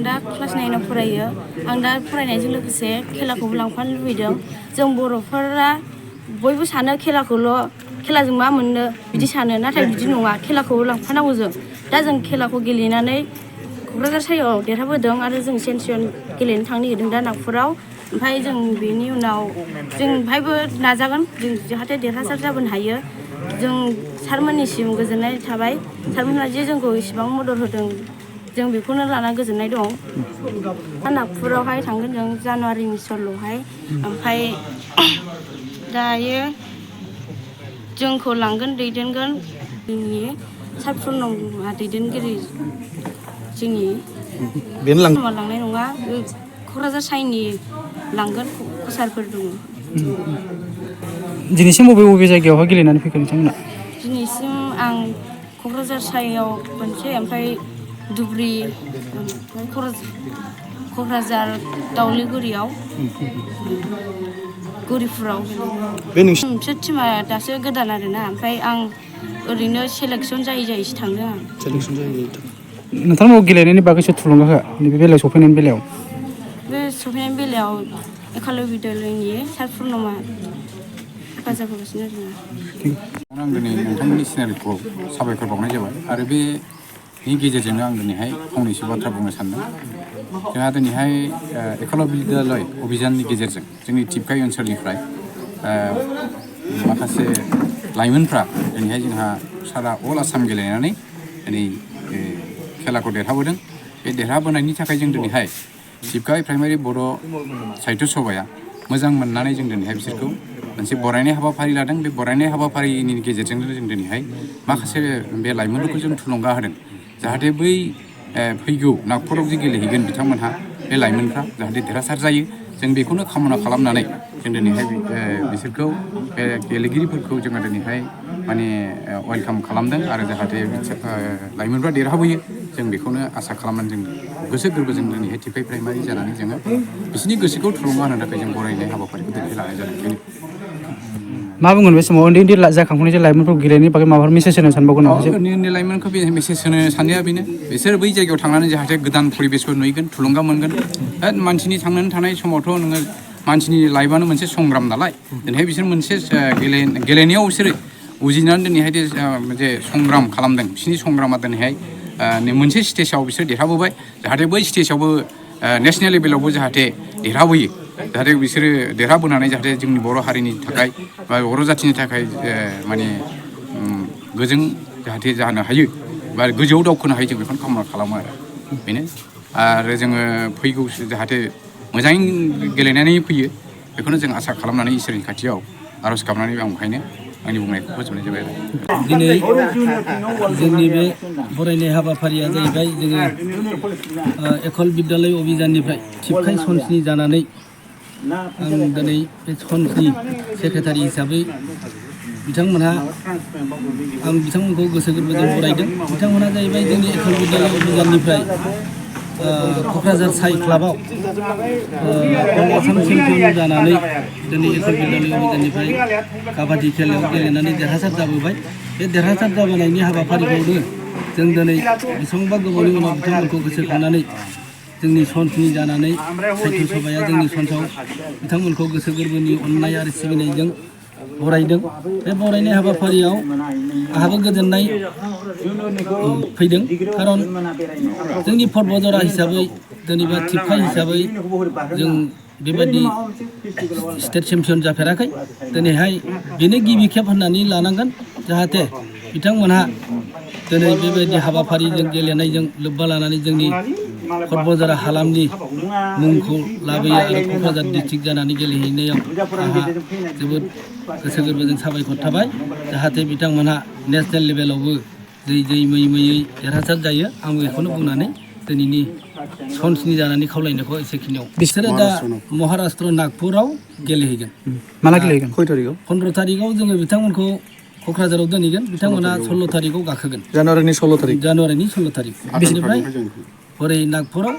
दा क्लास 9आव फरायो आं दा फरायनायजों लोगोसे खेलाखौबो लांफानो लुबैदों जों बर'फोरा बयबो सानो खेलाजों मा मोननो बिदि सानो नाथाय बिदि नङा खेलाखौबो लांफानांगौ जों दा जों खेलाखौ गेलेनानै क'क्राझार S.A.I.आव देरहाबोदों आरो जों चेम्पियन गेलेनो थांनो नागिरदों दा नागपुराव ओमफ्राय जों बेनि उनाव जों बेहायबो नाजागोन जों जाहाथे देरहासार जाबोनो हायो जों सारमोननिसिम गोजोननाय थाबाय सारमोनहा जे जोंखौ इसेबां मदद होदों जों बेखौनो लाना गोजोननाय दं नागपुरावहाय थांगोन जों जानुवारिनि 16आवहाय ओमफ्राय दायो जोंखौ लांगोन दैदेनगोन जोंनि सारफोरनाव दैदेनगिरि जोंनि लांनाय नङा क'क्राझार S.A.I.नि लांगोन कचारफोर दङ दिनैसिम बबे जायगायावहाय गेलेनानै फैखो नोंथांमोना दिनैसिम आं क'क्राझार S.A.I.आव खनसे ओमफ्राय धुबुरी ओमफ्राय क'क्राझार दावलिगुरियाव गौरिपुराव बिसोर टिमा दासो गोदान आरोना ओमफ्राय आं ओरैनो सेलेक्सन जायैसो थांदों आं नोंथांमोनाव गेलेनायनि बागैसो थुलुंगा होआ नैबे बेलायाव सफैनायनि बेलायाव बे सफैनायनि बेलायाव एकलव्य बिद्यालयनि सार पुर्णमा हेफाजाब होगासिनो आरोना आं दिनै नोंथांमोननि सिनारिखौ साबायखर बावनाय जाबाय आरो बेनि गेजेरजोंनो आं दिनैहाय फंनैसो बाथ्रा बुंनो सानदों जोंहा दिनैहाय एकलव्य बिद्यालय अभियाननि गेजेरजों जोंनि टिपकाइ ओनसोलनिफ्राय माखासे लाइमोनफ्रा दिनैहाय जोंहा सारा अल आसाम गेलेनानै दिनै खेलाखौ देरहाबोदों बे देरहाबोनायनि थाखाय जों दिनैहाय टिपकाइ प्राइमारि बड' साहित्य सभाया मोजां मोननानै जों दिनैहाय बिसोरखौ मोनसे बरायनाय हाबाफारि लादों बे बरायनाय हाबाफारिनि गेजेरजोंनो जों दिनैहाय माखासे बे लाइमोनफोरखौ जों थुलुंगा होदों जाहाथे बै फैगौ नागपुराव जे गेलेहैगोन बिथांमोनहा बे लाइमोनफ्रा जाहाथे देरहासार जायो जों बेखौनो कामना खालामनानै जों दिनैहाय बिसोरखौ बे गेलेगिरिफोरखौ जोङो दिनैहाय माने वेलकाम खालामदों आरो जाहाथे लाइमोनफ्रा देरहाबोयो जों बेखौनो आसा खालामनानै जों गोसो गोरबोजों दिनैहाय टिपकाइ प्राइमारि जानानै जोङो बिसोरनि गोसोखौ थुलुंगा होनो थाखाय जों बरायनाय हाबाफारिखौ दिनैहाय लानाय जादों मा बुंगोन बे समाव उन्दै जाखांफुनाय जे लाइमोनफोरखौ गेलेनायनि बागै माबाफोर मेसेज होनो सानबावगोन नामा उन्दै लाइमोनखौ बे मेसेज होनो साननाया बेनो बिसोर बै जायगायाव थांनानै जाहाथे गोदान परिबेसफोर नुहैगोन थुलुंगा मोनगोन मानसिनि थांनानै थानाय समावथ' नोङो मानसिनि लाइफआनो मोनसे संग्राम नालाय दिनैहाय बिसोर मोनसे गेलेनायाव बिसोरो उजिनानै दिनैहाय जे संग्राम खालामदों बिसोरनि संग्रामा दिनैहाय मोनसे स्टेजाव बिसोर देरहाबोबाय जाहाथे बै स्टेजावबो नेसनेल लेभेलावबो जाहाथे देरहाबोयो जाहाथे बिसोरो देरहाबोनानै जाहाथे जोंनि बर' हारिनि थाखाय बा बर' जाथिनि थाखाय माने गोजों जाहाथे जानो हायो बा गोजौआव दावखोनो हायो जों बेखौनो कामना खालामो आरो बेनो आरो जोङो फैगौ जाहाथे मोजाङै गेलेनानै फैयो बेखौनो जों आसा खालामनानै इसोरनि खाथियाव आर'ज गाबनानै आं बेहायनो आंनि बुंनायखौ फोजोबनाय जाबाय आरो दिनै जोंनि बे बरायनाय हाबाफारिया जाहैबाय जोङो एकल बिद्यालय अभियाननिफ्राय टिपकाइ सनस्नि जानानै आं दिनै बे सनस्नि सेक्रेटारि हिसाबै आं बिथांमोनखौ गोसो गोरबोजों बरायदों बिथांमोनहा जाहैबाय जोंनि एकल बिद्यालय अभियाननिफ्राय क'क्राझार S.A.I. क्लाबाव अल आसाम चेम्पियन जानानै दिनै एकल बिद्यालय अभियाननिफ्राय काबादि खेलायाव गेलेनानै देरहासार जाबोबाय बे देरहासार जाबोनायनि हाबाफारिखौनो जों दिनै बेसेबांबा गोबावनि उनाव बिथांमोनखौ गोसोखांनानै जोंनि सनस्नि जानानै साहित्य सभाया जोंनि सनसआव बिथांमोनखौ गोसो गोरबोनि अननाय आरो सिबिनायजों बरायदों बे बरायनाय हाबाफारियाव आंहाबो गोजोननाय फैदों खारन जोंनि पर्बजरा हिसाबै जेनेबा टिपकाइ हिसाबै जों बेबायदि स्टेट चेम्पियन जाफेराखै दिनैहाय बेनो गिबि खेब होननानै लानांगोन जाहाथे बिथांमोनहा दिनै बेबायदि हाबाफारिजों गेलेनायजों लोब्बा लानानै जोंनि पर्बजरा हालामनि मुंखौ लाबोयो आरो क'क्राझार डिस्ट्रिक्ट जानानै गेलेहैनायाव आंहा जोबोद गोसो गोरबोजों साबायखर थाबाय जाहाथे बिथांमोनहा नेसनेल लेभेलावबो जै मैयै देरहासार जायो आं बेखौनो बुंनानै दिनैनि सनस्नि जानानै खावलायनायखौ एसेखिनियाव बिसोरो दा महाराष्ट्र नागपुराव गेलेहैगोन माला गेलेहैगोन खय थारिखआव 15 थारिखआव जोङो बिथांमोनखौ क'क्राझाराव दोनहैगोन बिथांमोना 16 थारिखआव गाखोगोन जानुवारिनि 16 थारिख बिनिफ्राय हरै नागपुराव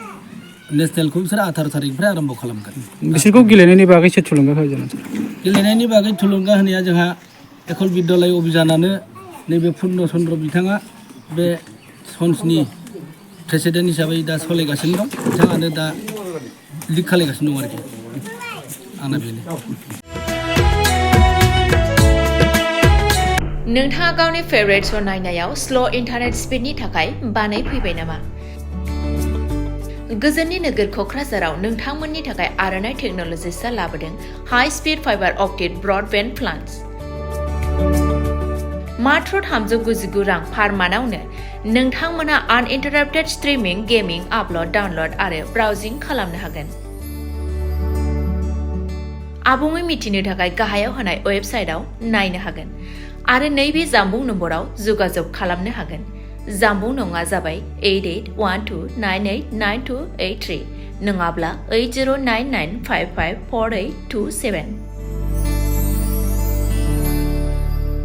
नेसनेलखौ बिसोर 18 थारिखनिफ्राय आरम्भ खालामगोन बिसोरखौ गेलेनायनि बागैसो थुलुंगा होयो गेलेनायनि बागै थुलुंगा होनाया जोंहा एकल बिद्यालय अभियानानो नैबे पुर्न चन्द्र बिथाङा बे सनस्नि प्रेसिडेन्ट हिसाबै दा सालायगासिनो दं बिथाङानो दा लिड खालायगासिनो दं आरोखि आंना बेनो नोंथाङा गावनि फेभरेट श' नायनायाव स्ल' इन्टारनेट स्पिडनि थाखाय बानायफैबाय नामा? गोजोननि नोगोर क'क्राझाराव नोंथांमोननि थाखाय आर'नाइ टेक्न'लजिसआ लाबोदों high speed fibre optic broadband plans. मात्र 399 रां पार मान्थआवनो नोंथांमोना आनइन्टाराप्टेड स्ट्रिमिं, गेमिं, आपल'ड, डाउनल'ड आरो ब्राउजिं खालामनो हागोन। आबुङै मिथिनो थाखाय गाहायाव होनाय वेबसाइटआव नायनो हागोन आरो नैबे जानबुं नम्बराव जगाजग खालामनो हागोन। जानबुं नङा जाबाय 8812989283 नङाब्ला 8099554827।